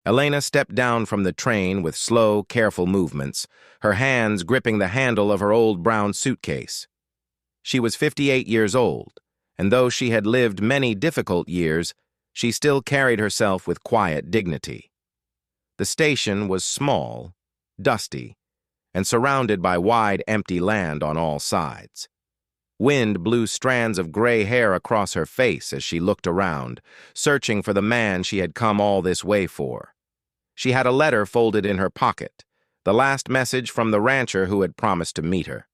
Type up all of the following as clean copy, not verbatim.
Elena stepped down from the train with slow, careful movements, her hands gripping the handle of her old brown suitcase. She was 58 years old, and though she had lived many difficult years, she still carried herself with quiet dignity. The station was small, dusty, and surrounded by wide, empty land on all sides. Wind blew strands of gray hair across her face as she looked around, searching for the man she had come all this way for. She had a letter folded in her pocket, the last message from the rancher who had promised to meet her.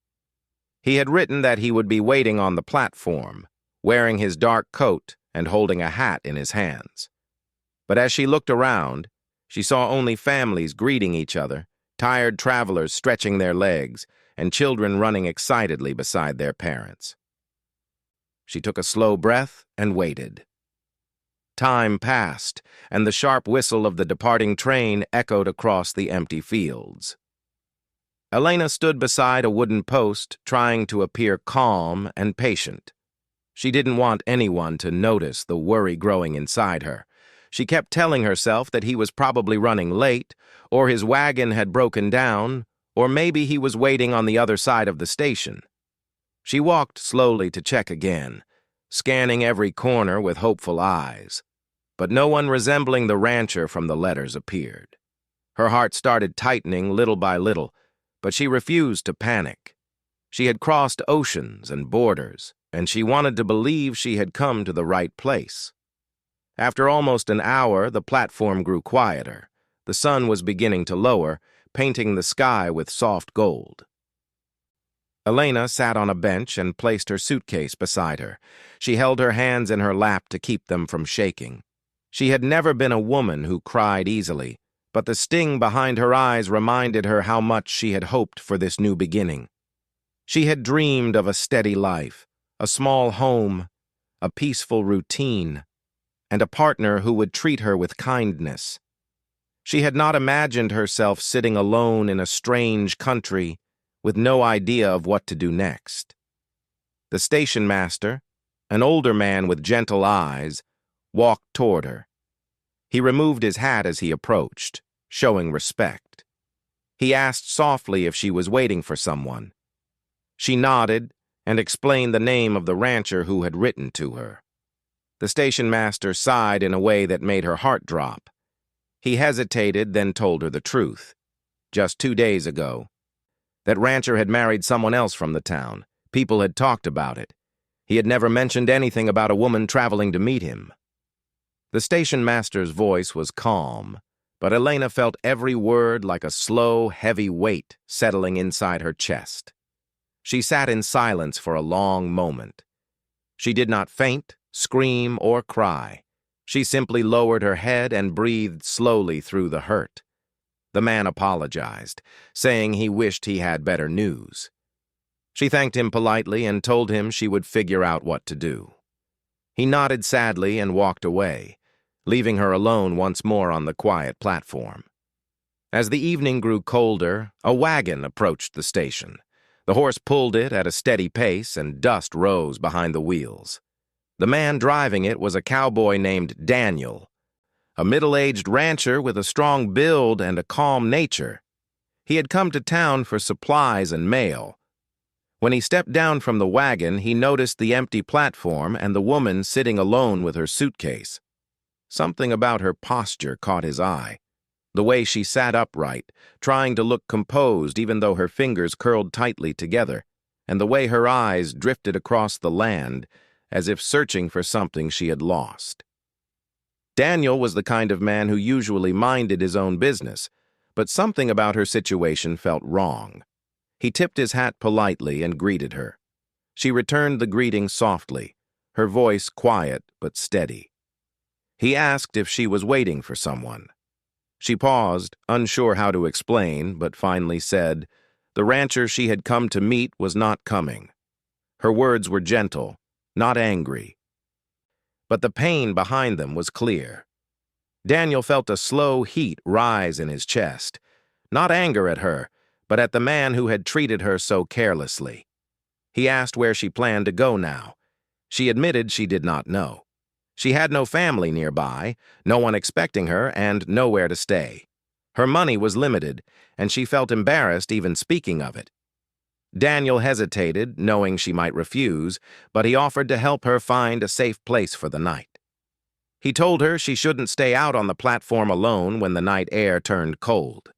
He had written that he would be waiting on the platform, wearing his dark coat and holding a hat in his hands. But as she looked around, she saw only families greeting each other, tired travelers stretching their legs, and children running excitedly beside their parents. She took a slow breath and waited. Time passed, and the sharp whistle of the departing train echoed across the empty fields. Elena stood beside a wooden post, trying to appear calm and patient. She didn't want anyone to notice the worry growing inside her. She kept telling herself that he was probably running late, or his wagon had broken down, or maybe he was waiting on the other side of the station. She walked slowly to check again, scanning every corner with hopeful eyes. But no one resembling the rancher from the letters appeared. Her heart started tightening little by little, but she refused to panic. She had crossed oceans and borders, and she wanted to believe she had come to the right place. After almost an hour, the platform grew quieter. The sun was beginning to lower, painting the sky with soft gold. Elena sat on a bench and placed her suitcase beside her. She held her hands in her lap to keep them from shaking. She had never been a woman who cried easily, but the sting behind her eyes reminded her how much she had hoped for this new beginning. She had dreamed of a steady life, a small home, a peaceful routine, and a partner who would treat her with kindness. She had not imagined herself sitting alone in a strange country with no idea of what to do next. The station master, an older man with gentle eyes, walked toward her. He removed his hat as he approached, showing respect. He asked softly if she was waiting for someone. She nodded and explained the name of the rancher who had written to her. The station master sighed in a way that made her heart drop. He hesitated, then told her the truth. Just 2 days ago, that rancher had married someone else from the town. People had talked about it. He had never mentioned anything about a woman traveling to meet him. The station master's voice was calm, but Elena felt every word like a slow, heavy weight settling inside her chest. She sat in silence for a long moment. She did not faint, scream, or cry. She simply lowered her head and breathed slowly through the hurt. The man apologized, saying he wished he had better news. She thanked him politely and told him she would figure out what to do. He nodded sadly and walked away, leaving her alone once more on the quiet platform. As the evening grew colder, a wagon approached the station. The horse pulled it at a steady pace, and dust rose behind the wheels. The man driving it was a cowboy named Daniel, a middle-aged rancher with a strong build and a calm nature. He had come to town for supplies and mail. When he stepped down from the wagon, he noticed the empty platform and the woman sitting alone with her suitcase. Something about her posture caught his eye. The way she sat upright, trying to look composed even though her fingers curled tightly together, and the way her eyes drifted across the land as if searching for something she had lost. Daniel was the kind of man who usually minded his own business, but something about her situation felt wrong. He tipped his hat politely and greeted her. She returned the greeting softly, her voice quiet but steady. He asked if she was waiting for someone. She paused, unsure how to explain, but finally said the rancher she had come to meet was not coming. Her words were gentle, not angry. But the pain behind them was clear. Daniel felt a slow heat rise in his chest, not anger at her, but at the man who had treated her so carelessly. He asked where she planned to go now. She admitted she did not know. She had no family nearby, no one expecting her, and nowhere to stay. Her money was limited, and she felt embarrassed even speaking of it. Daniel hesitated, knowing she might refuse, but he offered to help her find a safe place for the night. He told her she shouldn't stay out on the platform alone when the night air turned cold.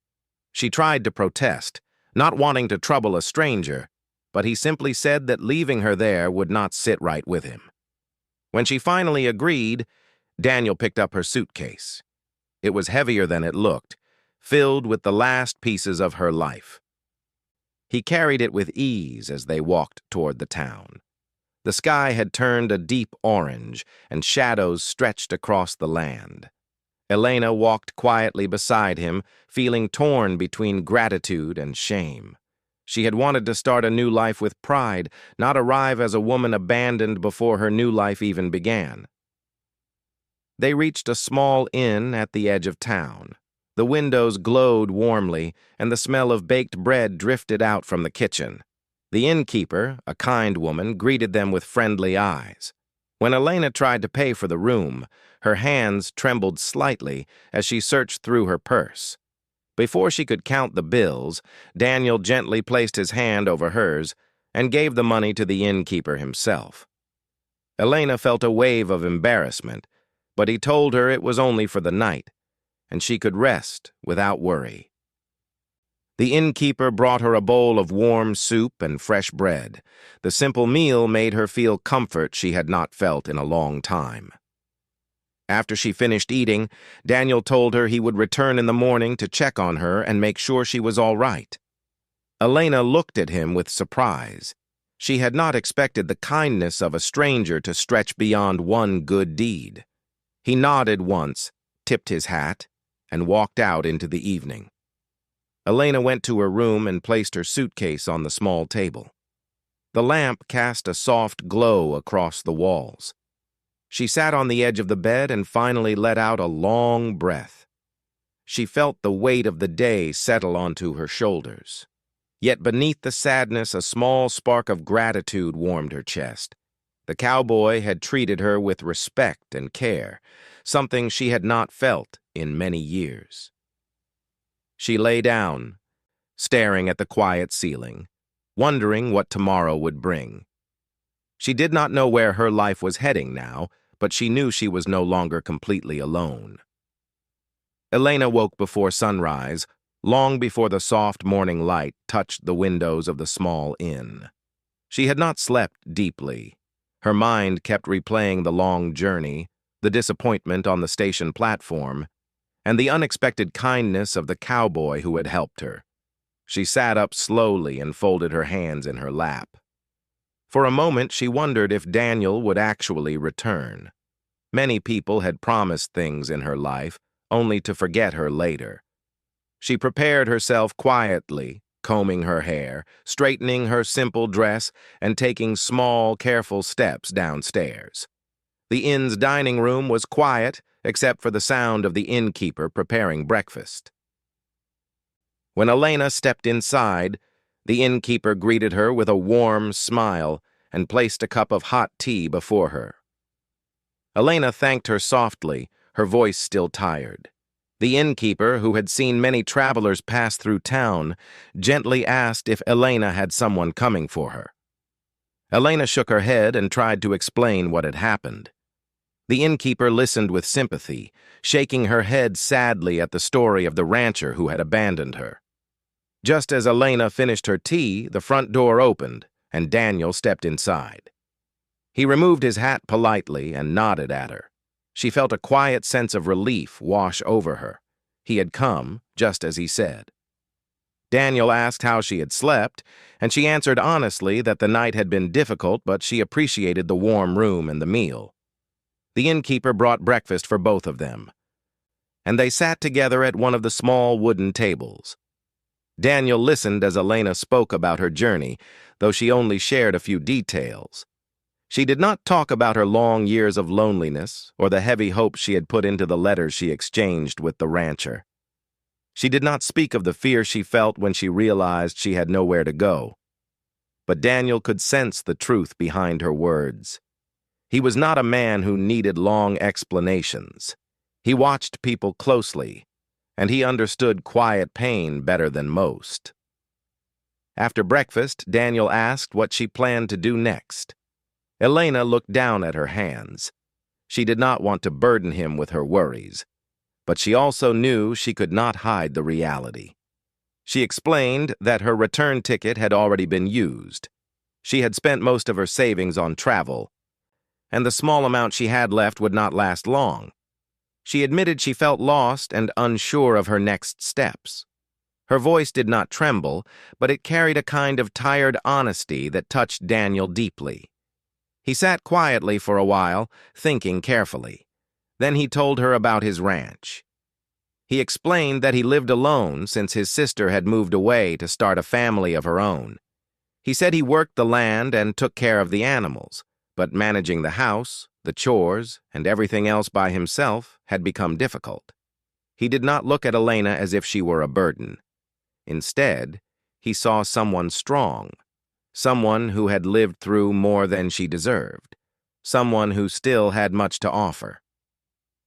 She tried to protest, not wanting to trouble a stranger, but he simply said that leaving her there would not sit right with him. When she finally agreed, Daniel picked up her suitcase. It was heavier than it looked, filled with the last pieces of her life. He carried it with ease as they walked toward the town. The sky had turned a deep orange, and shadows stretched across the land. Elena walked quietly beside him, feeling torn between gratitude and shame. She had wanted to start a new life with pride, not arrive as a woman abandoned before her new life even began. They reached a small inn at the edge of town. The windows glowed warmly, and the smell of baked bread drifted out from the kitchen. The innkeeper, a kind woman, greeted them with friendly eyes. When Elena tried to pay for the room, her hands trembled slightly as she searched through her purse. Before she could count the bills, Daniel gently placed his hand over hers and gave the money to the innkeeper himself. Elena felt a wave of embarrassment, but he told her it was only for the night, and she could rest without worry. The innkeeper brought her a bowl of warm soup and fresh bread. The simple meal made her feel comfort she had not felt in a long time. After she finished eating, Daniel told her he would return in the morning to check on her and make sure she was all right. Elena looked at him with surprise. She had not expected the kindness of a stranger to stretch beyond one good deed. He nodded once, tipped his hat, and walked out into the evening. Elena went to her room and placed her suitcase on the small table. The lamp cast a soft glow across the walls. She sat on the edge of the bed and finally let out a long breath. She felt the weight of the day settle onto her shoulders. Yet beneath the sadness, a small spark of gratitude warmed her chest. The cowboy had treated her with respect and care, something she had not felt in many years. She lay down, staring at the quiet ceiling, wondering what tomorrow would bring. She did not know where her life was heading now, but she knew she was no longer completely alone. Elena woke before sunrise, long before the soft morning light touched the windows of the small inn. She had not slept deeply. Her mind kept replaying the long journey, the disappointment on the station platform, and the unexpected kindness of the cowboy who had helped her. She sat up slowly and folded her hands in her lap. For a moment, she wondered if Daniel would actually return. Many people had promised things in her life, only to forget her later. She prepared herself quietly, combing her hair, straightening her simple dress, and taking small, careful steps downstairs. The inn's dining room was quiet, except for the sound of the innkeeper preparing breakfast. When Elena stepped inside, the innkeeper greeted her with a warm smile and placed a cup of hot tea before her. Elena thanked her softly, her voice still tired. The innkeeper, who had seen many travelers pass through town, gently asked if Elena had someone coming for her. Elena shook her head and tried to explain what had happened. The innkeeper listened with sympathy, shaking her head sadly at the story of the rancher who had abandoned her. Just as Elena finished her tea, the front door opened, and Daniel stepped inside. He removed his hat politely and nodded at her. She felt a quiet sense of relief wash over her. He had come, just as he said. Daniel asked how she had slept, and she answered honestly that the night had been difficult, but she appreciated the warm room and the meal. The innkeeper brought breakfast for both of them, and they sat together at one of the small wooden tables. Daniel listened as Elena spoke about her journey, though she only shared a few details. She did not talk about her long years of loneliness or the heavy hopes she had put into the letters she exchanged with the rancher. She did not speak of the fear she felt when she realized she had nowhere to go. But Daniel could sense the truth behind her words. He was not a man who needed long explanations. He watched people closely, and he understood quiet pain better than most. After breakfast, Daniel asked what she planned to do next. Elena looked down at her hands. She did not want to burden him with her worries, but she also knew she could not hide the reality. She explained that her return ticket had already been used. She had spent most of her savings on travel, and the small amount she had left would not last long. She admitted she felt lost and unsure of her next steps. Her voice did not tremble, but it carried a kind of tired honesty that touched Daniel deeply. He sat quietly for a while, thinking carefully. Then he told her about his ranch. He explained that he lived alone since his sister had moved away to start a family of her own. He said he worked the land and took care of the animals, but managing the house, the chores, and everything else by himself had become difficult. He did not look at Elena as if she were a burden. Instead, he saw someone strong, someone who had lived through more than she deserved, someone who still had much to offer.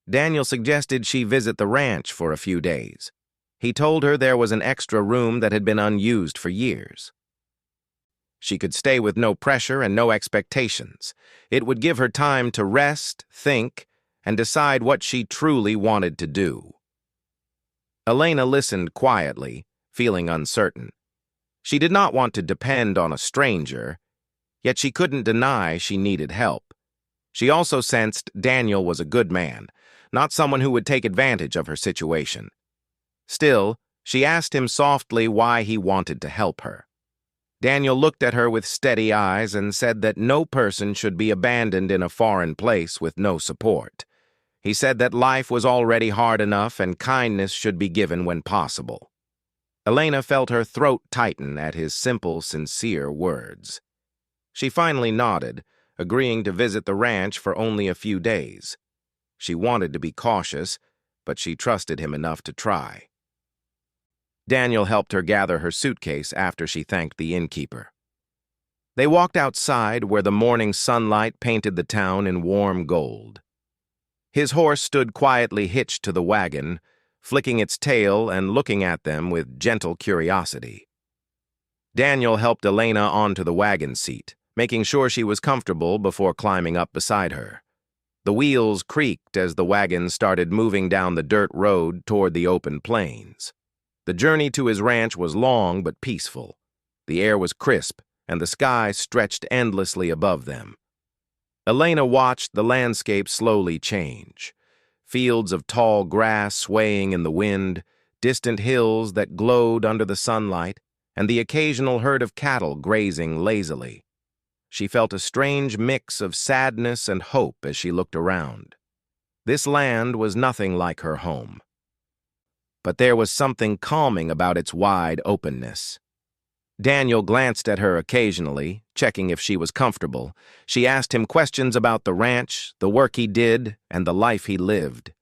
Daniel suggested she visit the ranch for a few days. He told her there was an extra room that had been unused for years. She could stay with no pressure and no expectations. It would give her time to rest, think, and decide what she truly wanted to do. Elena listened quietly, feeling uncertain. She did not want to depend on a stranger, yet she couldn't deny she needed help. She also sensed Daniel was a good man, not someone who would take advantage of her situation. Still, she asked him softly why he wanted to help her. Daniel looked at her with steady eyes and said that no person should be abandoned in a foreign place with no support. He said that life was already hard enough and kindness should be given when possible. Elena felt her throat tighten at his simple, sincere words. She finally nodded, agreeing to visit the ranch for only a few days. She wanted to be cautious, but she trusted him enough to try. Daniel helped her gather her suitcase after she thanked the innkeeper. They walked outside where the morning sunlight painted the town in warm gold. His horse stood quietly hitched to the wagon, flicking its tail and looking at them with gentle curiosity. Daniel helped Elena onto the wagon seat, making sure she was comfortable before climbing up beside her. The wheels creaked as the wagon started moving down the dirt road toward the open plains. The journey to his ranch was long but peaceful. The air was crisp, and the sky stretched endlessly above them. Elena watched the landscape slowly change. Fields of tall grass swaying in the wind, distant hills that glowed under the sunlight, and the occasional herd of cattle grazing lazily. She felt a strange mix of sadness and hope as she looked around. This land was nothing like her home. But there was something calming about its wide openness. Daniel glanced at her occasionally, checking if she was comfortable. She asked him questions about the ranch, the work he did, and the life he lived.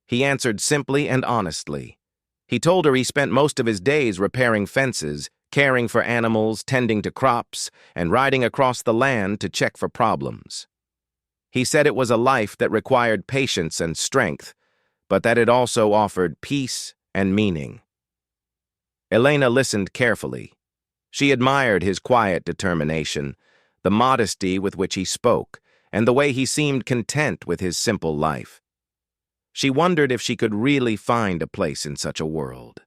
He answered simply and honestly. He told her he spent most of his days repairing fences, caring for animals, tending to crops, and riding across the land to check for problems. He said it was a life that required patience and strength, but that it also offered peace and meaning. Elena listened carefully. She admired his quiet determination, the modesty with which he spoke, and the way he seemed content with his simple life. She wondered if she could really find a place in such a world.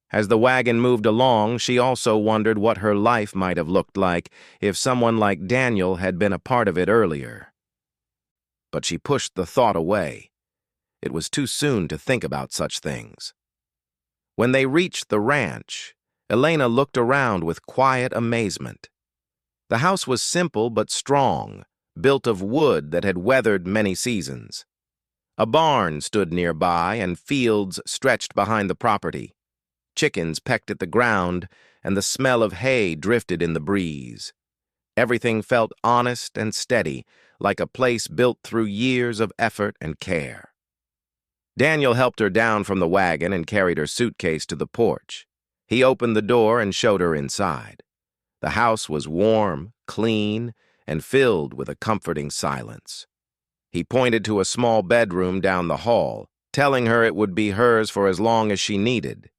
As the wagon moved along, she also wondered what her life might have looked like if someone like Daniel had been a part of it earlier. But she pushed the thought away. It was too soon to think about such things. When they reached the ranch, Elena looked around with quiet amazement. The house was simple but strong, built of wood that had weathered many seasons. A barn stood nearby and fields stretched behind the property. Chickens pecked at the ground, and the smell of hay drifted in the breeze. Everything felt honest and steady, like a place built through years of effort and care. Daniel helped her down from the wagon and carried her suitcase to the porch. He opened the door and showed her inside. The house was warm, clean, and filled with a comforting silence. He pointed to a small bedroom down the hall, telling her it would be hers for as long as she needed.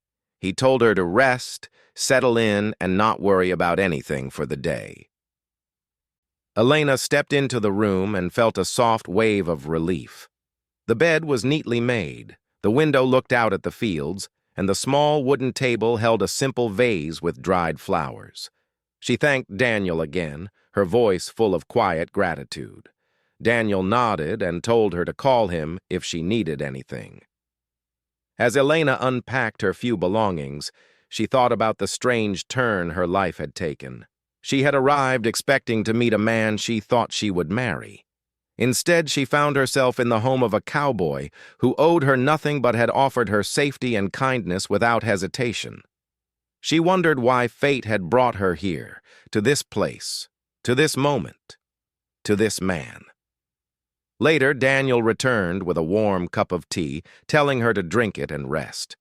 He told her to rest, settle in, and not worry about anything for the day. Elena stepped into the room and felt a soft wave of relief. The bed was neatly made, the window looked out at the fields, and the small wooden table held a simple vase with dried flowers. She thanked Daniel again, her voice full of quiet gratitude. Daniel nodded and told her to call him if she needed anything. As Elena unpacked her few belongings, she thought about the strange turn her life had taken. She had arrived expecting to meet a man she thought she would marry. Instead, she found herself in the home of a cowboy who owed her nothing but had offered her safety and kindness without hesitation. She wondered why fate had brought her here, to this place, to this moment, to this man. Later, Daniel returned with a warm cup of tea, telling her to drink it and rest.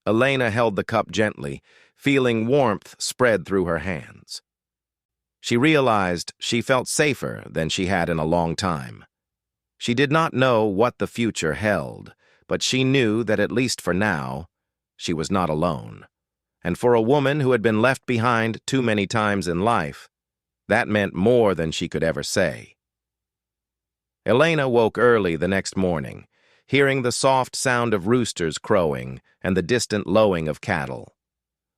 Elena held the cup gently, feeling warmth spread through her hands. She realized she felt safer than she had in a long time. She did not know what the future held, but she knew that at least for now, she was not alone. And for a woman who had been left behind too many times in life, that meant more than she could ever say. Elena woke early the next morning, hearing the soft sound of roosters crowing and the distant lowing of cattle.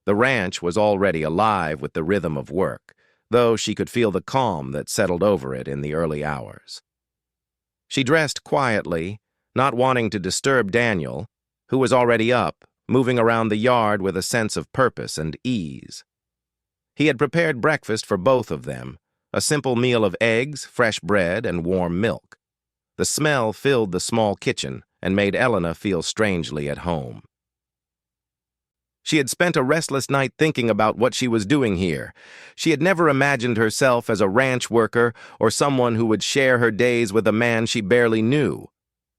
The ranch was already alive with the rhythm of work, though she could feel the calm that settled over it in the early hours. She dressed quietly, not wanting to disturb Daniel, who was already up, moving around the yard with a sense of purpose and ease. He had prepared breakfast for both of them, a simple meal of eggs, fresh bread, and warm milk. The smell filled the small kitchen and made Elena feel strangely at home. She had spent a restless night thinking about what she was doing here. She had never imagined herself as a ranch worker or someone who would share her days with a man she barely knew.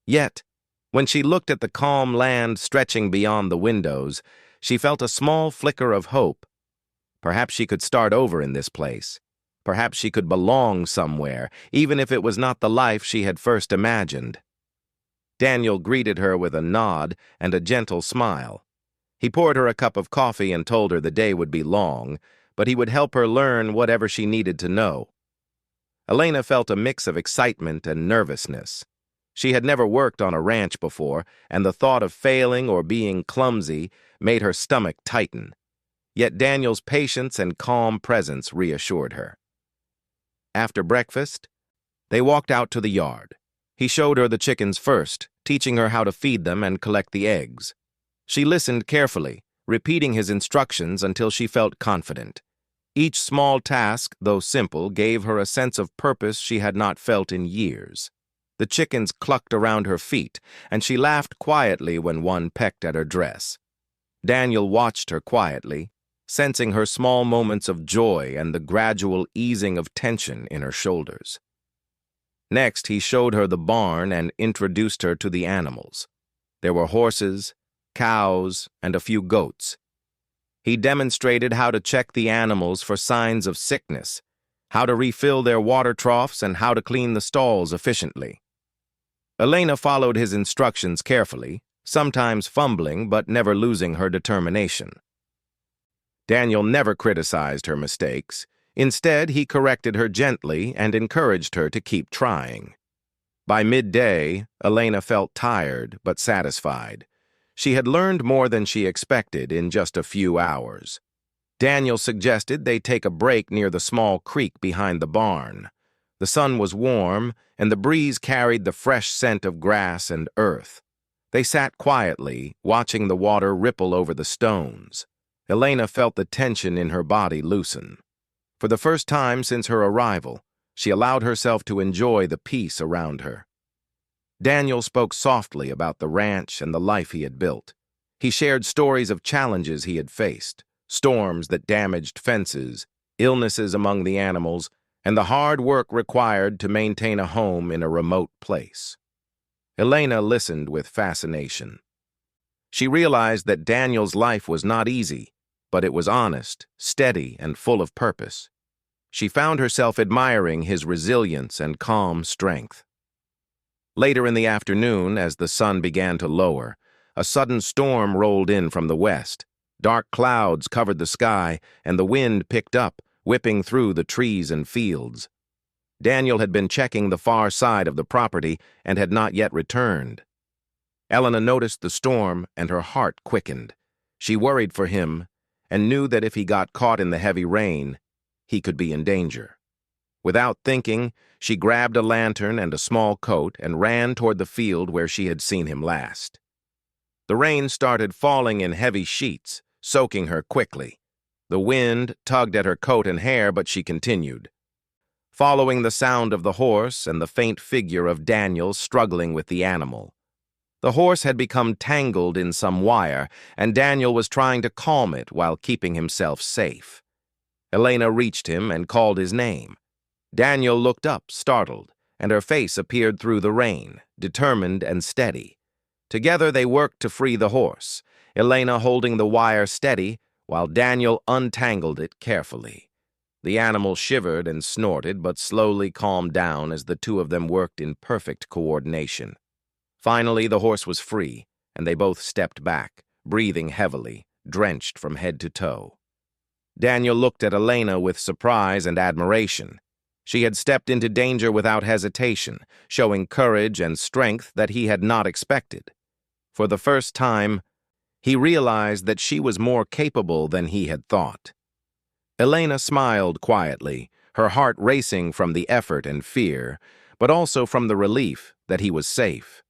Yet, when she looked at the calm land stretching beyond the windows, she felt a small flicker of hope. Perhaps she could start over in this place. Perhaps she could belong somewhere, even if it was not the life she had first imagined. Daniel greeted her with a nod and a gentle smile. He poured her a cup of coffee and told her the day would be long, but he would help her learn whatever she needed to know. Elena felt a mix of excitement and nervousness. She had never worked on a ranch before, and the thought of failing or being clumsy made her stomach tighten. Yet Daniel's patience and calm presence reassured her. After breakfast, they walked out to the yard. He showed her the chickens first, teaching her how to feed them and collect the eggs. She listened carefully, repeating his instructions until she felt confident. Each small task, though simple, gave her a sense of purpose she had not felt in years. The chickens clucked around her feet, and she laughed quietly when one pecked at her dress. Daniel watched her quietly, sensing her small moments of joy and the gradual easing of tension in her shoulders. Next, he showed her the barn and introduced her to the animals. There were horses, cows, and a few goats. He demonstrated how to check the animals for signs of sickness, how to refill their water troughs, and how to clean the stalls efficiently. Elena followed his instructions carefully, sometimes fumbling but never losing her determination. Daniel never criticized her mistakes. Instead, he corrected her gently and encouraged her to keep trying. By midday, Elena felt tired but satisfied. She had learned more than she expected in just a few hours. Daniel suggested they take a break near the small creek behind the barn. The sun was warm, and the breeze carried the fresh scent of grass and earth. They sat quietly, watching the water ripple over the stones. Elena felt the tension in her body loosen. For the first time since her arrival, she allowed herself to enjoy the peace around her. Daniel spoke softly about the ranch and the life he had built. He shared stories of challenges he had faced, storms that damaged fences, illnesses among the animals, and the hard work required to maintain a home in a remote place. Elena listened with fascination. She realized that Daniel's life was not easy, but it was honest, steady, and full of purpose. She found herself admiring his resilience and calm strength. Later in the afternoon, as the sun began to lower, a sudden storm rolled in from the west. Dark clouds covered the sky, and the wind picked up, whipping through the trees and fields. Daniel had been checking the far side of the property and had not yet returned. Elena noticed the storm, and her heart quickened. She worried for him and knew that if he got caught in the heavy rain, he could be in danger. Without thinking, she grabbed a lantern and a small coat and ran toward the field where she had seen him last. The rain started falling in heavy sheets, soaking her quickly. The wind tugged at her coat and hair, but she continued, following the sound of the horse and the faint figure of Daniel struggling with the animal. The horse had become tangled in some wire, and Daniel was trying to calm it while keeping himself safe. Elena reached him and called his name. Daniel looked up, startled, and her face appeared through the rain, determined and steady. Together they worked to free the horse, Elena holding the wire steady while Daniel untangled it carefully. The animal shivered and snorted, but slowly calmed down as the two of them worked in perfect coordination. Finally, the horse was free, and they both stepped back, breathing heavily, drenched from head to toe. Daniel looked at Elena with surprise and admiration. She had stepped into danger without hesitation, showing courage and strength that he had not expected. For the first time, he realized that she was more capable than he had thought. Elena smiled quietly, her heart racing from the effort and fear, but also from the relief that he was safe.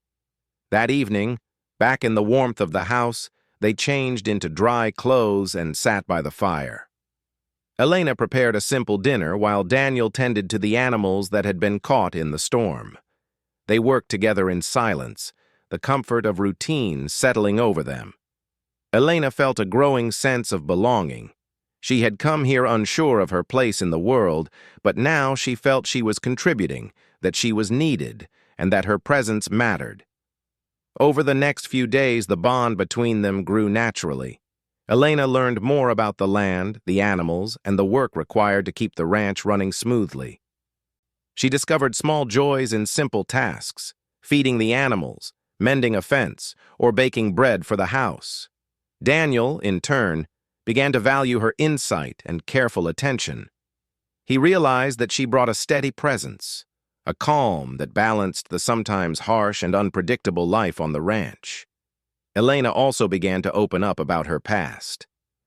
That evening, back in the warmth of the house, they changed into dry clothes and sat by the fire. Elena prepared a simple dinner while Daniel tended to the animals that had been caught in the storm. They worked together in silence, the comfort of routine settling over them. Elena felt a growing sense of belonging. She had come here unsure of her place in the world, but now she felt she was contributing, that she was needed, and that her presence mattered. Over the next few days, the bond between them grew naturally. Elena learned more about the land, the animals, and the work required to keep the ranch running smoothly. She discovered small joys in simple tasks, feeding the animals, mending a fence, or baking bread for the house. Daniel, in turn, began to value her insight and careful attention. He realized that she brought a steady presence, a calm that balanced the sometimes harsh and unpredictable life on the ranch. Elena also began to open up about her past.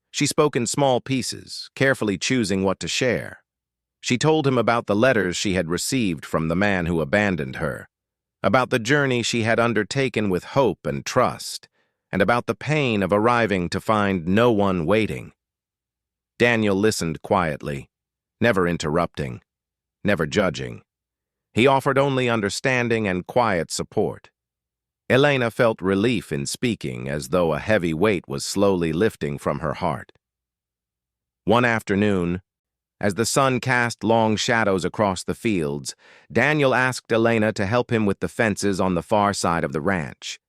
She spoke in small pieces, carefully choosing what to share. She told him about the letters she had received from the man who abandoned her, about the journey she had undertaken with hope and trust, and about the pain of arriving to find no one waiting. Daniel listened quietly, never interrupting, never judging. He offered only understanding and quiet support. Elena felt relief in speaking, as though a heavy weight was slowly lifting from her heart. One afternoon, as the sun cast long shadows across the fields, Daniel asked Elena to help him with the fences on the far side of the ranch.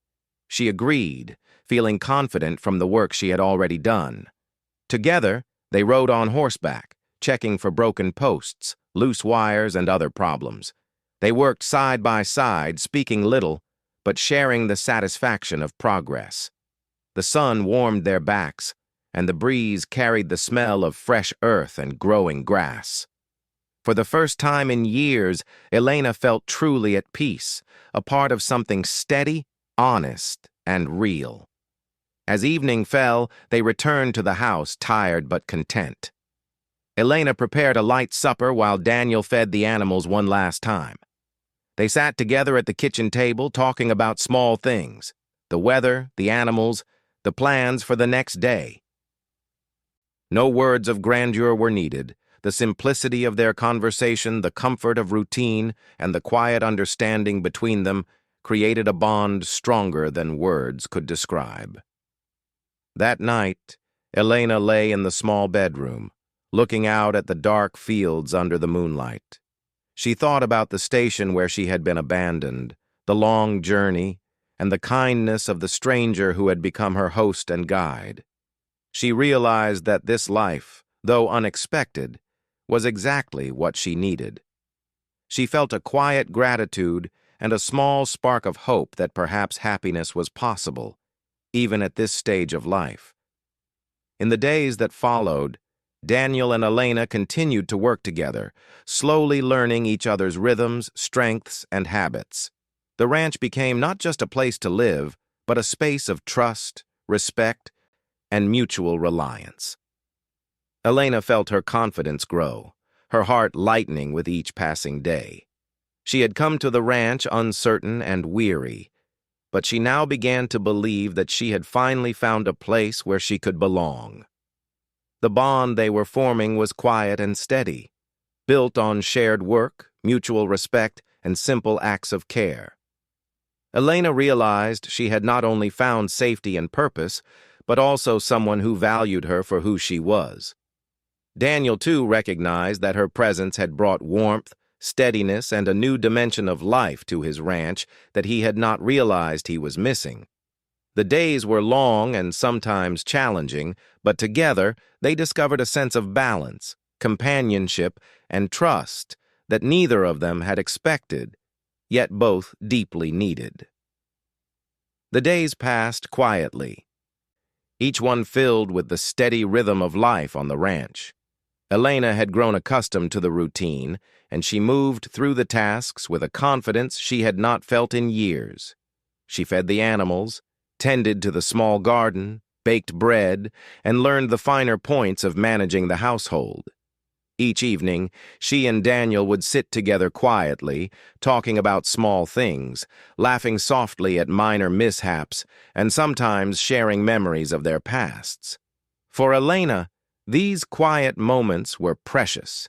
She agreed, feeling confident from the work she had already done. Together, they rode on horseback, checking for broken posts, loose wires, and other problems. They worked side by side, speaking little, but sharing the satisfaction of progress. The sun warmed their backs, and the breeze carried the smell of fresh earth and growing grass. For the first time in years, Elena felt truly at peace, a part of something steady, honest, and real. As evening fell, they returned to the house, tired but content. Elena prepared a light supper while Daniel fed the animals one last time. They sat together at the kitchen table, talking about small things, the weather, the animals, the plans for the next day. No words of grandeur were needed. The simplicity of their conversation, the comfort of routine, and the quiet understanding between them created a bond stronger than words could describe. That night, Elena lay in the small bedroom, looking out at the dark fields under the moonlight. She thought about the station where she had been abandoned, the long journey, and the kindness of the stranger who had become her host and guide. She realized that this life, though unexpected, was exactly what she needed. She felt a quiet gratitude and a small spark of hope that perhaps happiness was possible, even at this stage of life. In the days that followed, Daniel and Elena continued to work together, slowly learning each other's rhythms, strengths, and habits. The ranch became not just a place to live, but a space of trust, respect, and mutual reliance. Elena felt her confidence grow, her heart lightening with each passing day. She had come to the ranch uncertain and weary, but she now began to believe that she had finally found a place where she could belong. The bond they were forming was quiet and steady, built on shared work, mutual respect, and simple acts of care. Elena realized she had not only found safety and purpose, but also someone who valued her for who she was. Daniel, too, recognized that her presence had brought warmth, steadiness, and a new dimension of life to his ranch that he had not realized he was missing. The days were long and sometimes challenging, but together they discovered a sense of balance, companionship, and trust that neither of them had expected, yet both deeply needed. The days passed quietly, each one filled with the steady rhythm of life on the ranch. Elena had grown accustomed to the routine, and she moved through the tasks with a confidence she had not felt in years. She fed the animals, tended to the small garden, baked bread, and learned the finer points of managing the household. Each evening, she and Daniel would sit together quietly, talking about small things, laughing softly at minor mishaps, and sometimes sharing memories of their pasts. For Elena, these quiet moments were precious.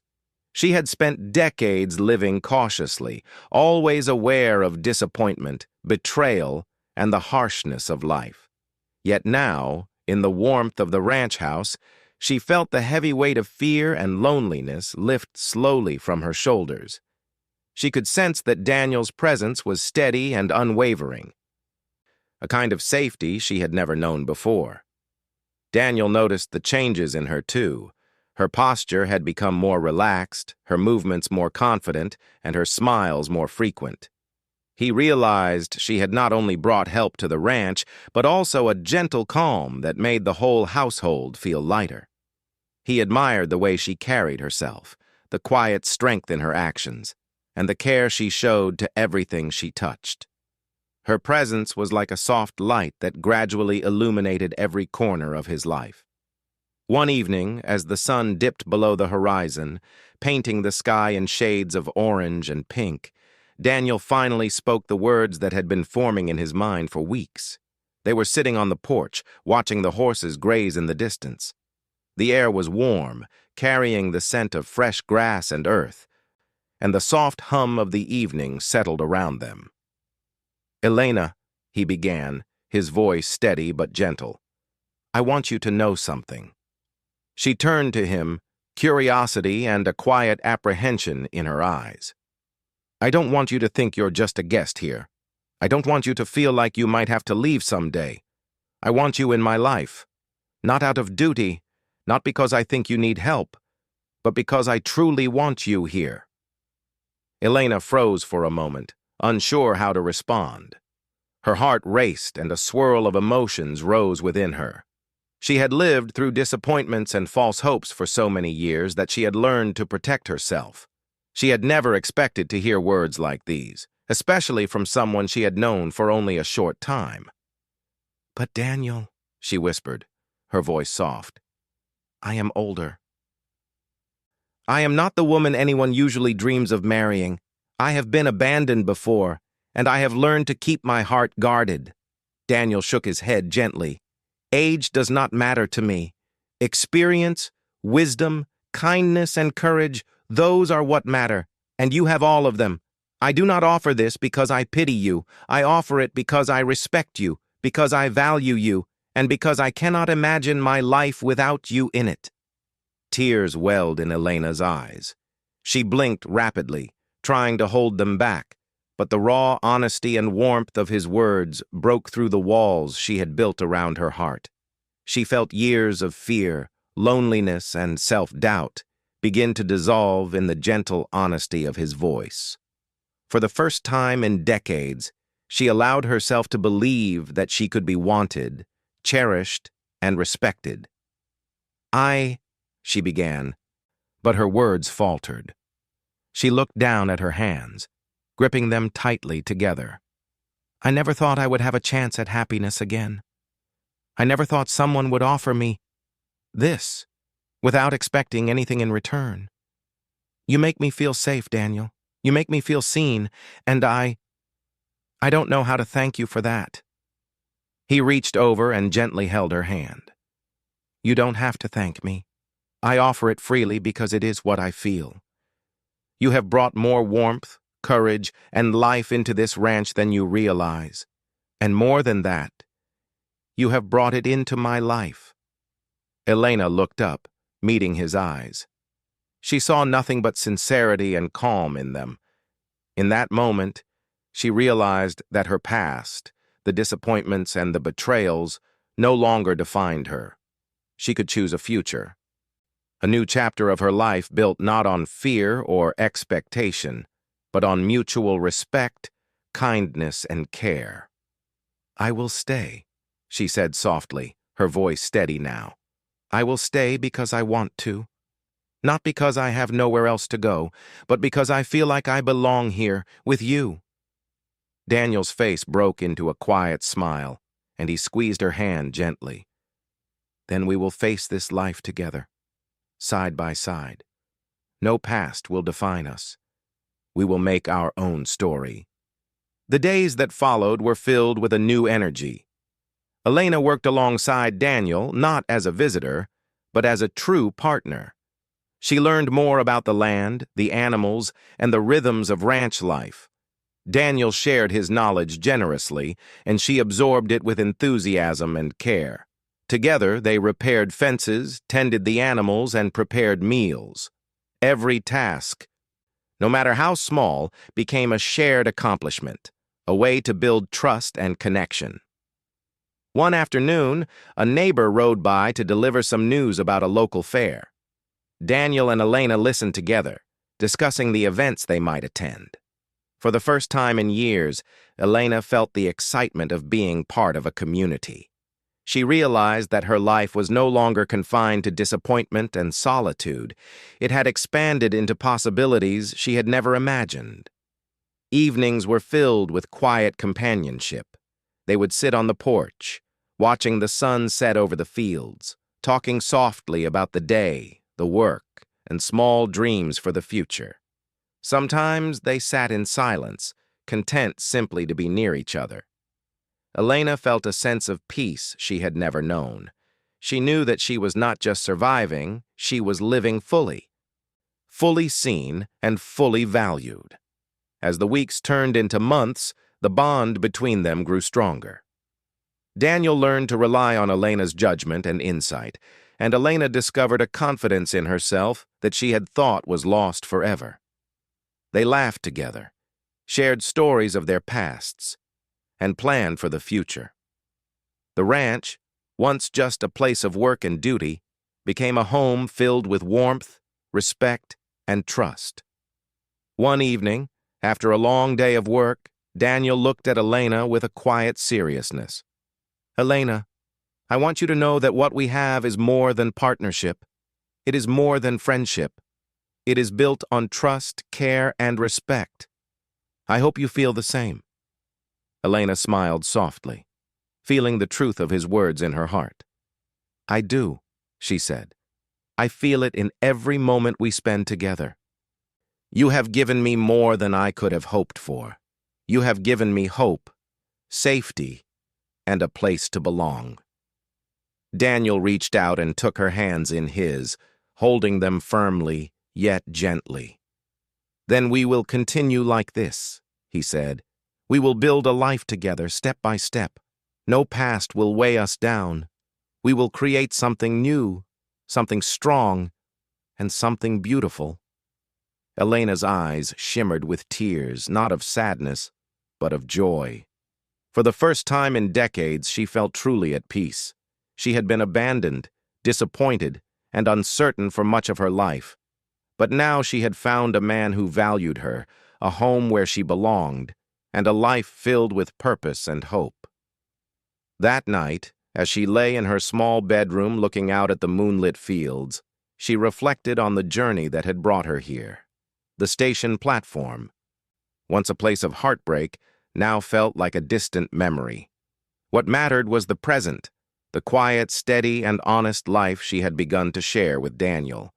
She had spent decades living cautiously, always aware of disappointment, betrayal, and the harshness of life. Yet now, in the warmth of the ranch house, she felt the heavy weight of fear and loneliness lift slowly from her shoulders. She could sense that Daniel's presence was steady and unwavering, a kind of safety she had never known before. Daniel noticed the changes in her, too. Her posture had become more relaxed, her movements more confident, and her smiles more frequent. He realized she had not only brought help to the ranch, but also a gentle calm that made the whole household feel lighter. He admired the way she carried herself, the quiet strength in her actions, and the care she showed to everything she touched. Her presence was like a soft light that gradually illuminated every corner of his life. One evening, as the sun dipped below the horizon, painting the sky in shades of orange and pink, Daniel finally spoke the words that had been forming in his mind for weeks. They were sitting on the porch, watching the horses graze in the distance. The air was warm, carrying the scent of fresh grass and earth, and the soft hum of the evening settled around them. "Elena," he began, his voice steady but gentle, "I want you to know something." She turned to him, curiosity and a quiet apprehension in her eyes. "I don't want you to think you're just a guest here. I don't want you to feel like you might have to leave someday. I want you in my life, not out of duty, not because I think you need help, but because I truly want you here." Elena froze for a moment, unsure how to respond. Her heart raced and a swirl of emotions rose within her. She had lived through disappointments and false hopes for so many years that she had learned to protect herself. She had never expected to hear words like these, especially from someone she had known for only a short time. "But Daniel," she whispered, her voice soft, "I am older. I am not the woman anyone usually dreams of marrying. I have been abandoned before, and I have learned to keep my heart guarded." Daniel shook his head gently. "Age does not matter to me. Experience, wisdom, kindness, and courage, those are what matter, and you have all of them. I do not offer this because I pity you. I offer it because I respect you, because I value you, and because I cannot imagine my life without you in it." Tears welled in Elena's eyes. She blinked rapidly, trying to hold them back, but the raw honesty and warmth of his words broke through the walls she had built around her heart. She felt years of fear, loneliness, and self-doubt, begin to dissolve in the gentle honesty of his voice. For the first time in decades, she allowed herself to believe that she could be wanted, cherished, and respected. She began, but her words faltered. She looked down at her hands, gripping them tightly together. I never thought I would have a chance at happiness again. I never thought someone would offer me this, without expecting anything in return. You make me feel safe, Daniel. You make me feel seen, and I don't know how to thank you for that. He reached over and gently held her hand. You don't have to thank me. I offer it freely because it is what I feel. You have brought more warmth, courage, and life into this ranch than you realize. And more than that, you have brought it into my life. Elena looked up, meeting his eyes. She saw nothing but sincerity and calm in them. In that moment, she realized that her past, the disappointments and the betrayals, no longer defined her. She could choose a future. A new chapter of her life built not on fear or expectation, but on mutual respect, kindness, and care. I will stay, she said softly, her voice steady now. I will stay because I want to. Not because I have nowhere else to go, but because I feel like I belong here, with you. Daniel's face broke into a quiet smile, and he squeezed her hand gently. Then we will face this life together, side by side. No past will define us. We will make our own story. The days that followed were filled with a new energy. Elena worked alongside Daniel, not as a visitor, but as a true partner. She learned more about the land, the animals, and the rhythms of ranch life. Daniel shared his knowledge generously, and she absorbed it with enthusiasm and care. Together, they repaired fences, tended the animals, and prepared meals. Every task, no matter how small, became a shared accomplishment, a way to build trust and connection. One afternoon, a neighbor rode by to deliver some news about a local fair. Daniel and Elena listened together, discussing the events they might attend. For the first time in years, Elena felt the excitement of being part of a community. She realized that her life was no longer confined to disappointment and solitude. It had expanded into possibilities she had never imagined. Evenings were filled with quiet companionship. They would sit on the porch, watching the sun set over the fields, talking softly about the day, the work, and small dreams for the future. Sometimes they sat in silence, content simply to be near each other. Elena felt a sense of peace she had never known. She knew that she was not just surviving, she was living fully seen and fully valued. As the weeks turned into months, the bond between them grew stronger. Daniel learned to rely on Elena's judgment and insight, and Elena discovered a confidence in herself that she had thought was lost forever. They laughed together, shared stories of their pasts, and planned for the future. The ranch, once just a place of work and duty, became a home filled with warmth, respect, and trust. One evening, after a long day of work, Daniel looked at Elena with a quiet seriousness. Elena, I want you to know that what we have is more than partnership. It is more than friendship. It is built on trust, care, and respect. I hope you feel the same. Elena smiled softly, feeling the truth of his words in her heart. I do, she said. I feel it in every moment we spend together. You have given me more than I could have hoped for. You have given me hope, safety, and a place to belong. Daniel reached out and took her hands in his, holding them firmly, yet gently. Then we will continue like this, he said. We will build a life together, step by step. No past will weigh us down. We will create something new, something strong, and something beautiful. Elena's eyes shimmered with tears, not of sadness, but of joy. For the first time in decades, she felt truly at peace. She had been abandoned, disappointed, and uncertain for much of her life. But now she had found a man who valued her, a home where she belonged, and a life filled with purpose and hope. That night, as she lay in her small bedroom looking out at the moonlit fields, she reflected on the journey that had brought her here. The station platform, once a place of heartbreak, now felt like a distant memory. What mattered was the present, the quiet, steady, and honest life she had begun to share with Daniel.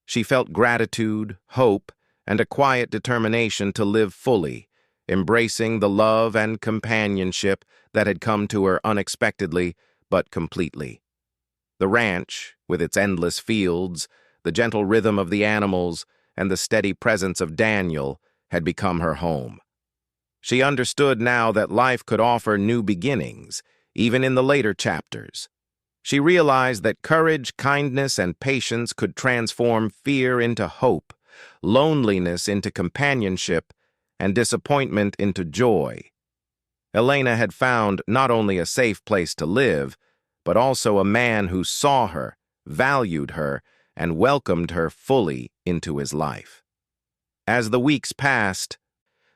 She felt gratitude, hope, and a quiet determination to live fully, embracing the love and companionship that had come to her unexpectedly but completely. The ranch, with its endless fields, the gentle rhythm of the animals, and the steady presence of Daniel, had become her home. She understood now that life could offer new beginnings, even in the later chapters. She realized that courage, kindness, and patience could transform fear into hope, loneliness into companionship, and disappointment into joy. Elena had found not only a safe place to live, but also a man who saw her, valued her, and welcomed her fully into his life. As the weeks passed,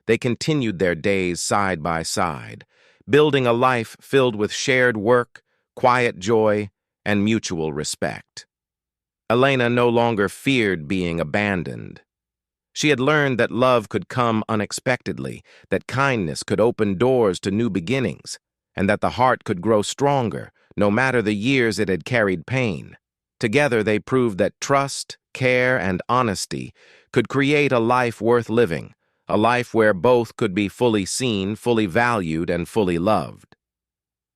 they continued their days side by side, building a life filled with shared work, quiet joy, and mutual respect. Elena no longer feared being abandoned. She had learned that love could come unexpectedly, that kindness could open doors to new beginnings, and that the heart could grow stronger, no matter the years it had carried pain. Together they proved that trust, care, and honesty could create a life worth living, a life where both could be fully seen, fully valued, and fully loved.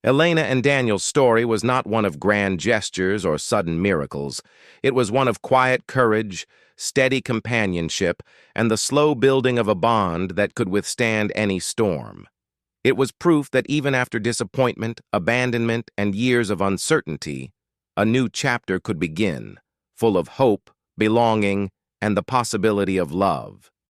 Elena and Daniel's story was not one of grand gestures or sudden miracles. It was one of quiet courage, steady companionship, and the slow building of a bond that could withstand any storm. It was proof that even after disappointment, abandonment, and years of uncertainty, a new chapter could begin, full of hope, belonging, and the possibility of love.